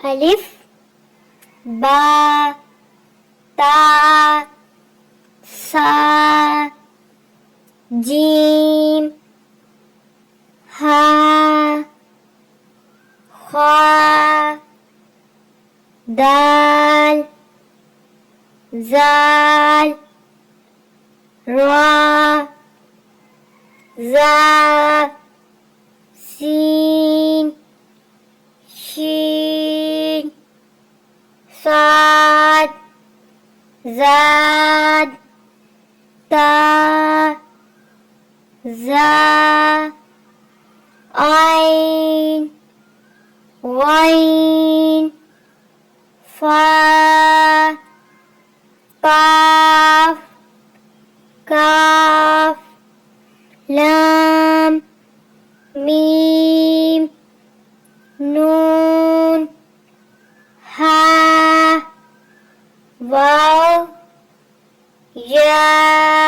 ألف با تا सा جيم ها خا دال زال را زا سين شين صاد زاد تا زا عين غين فا قاف كاف لام ميم نون ها واو يا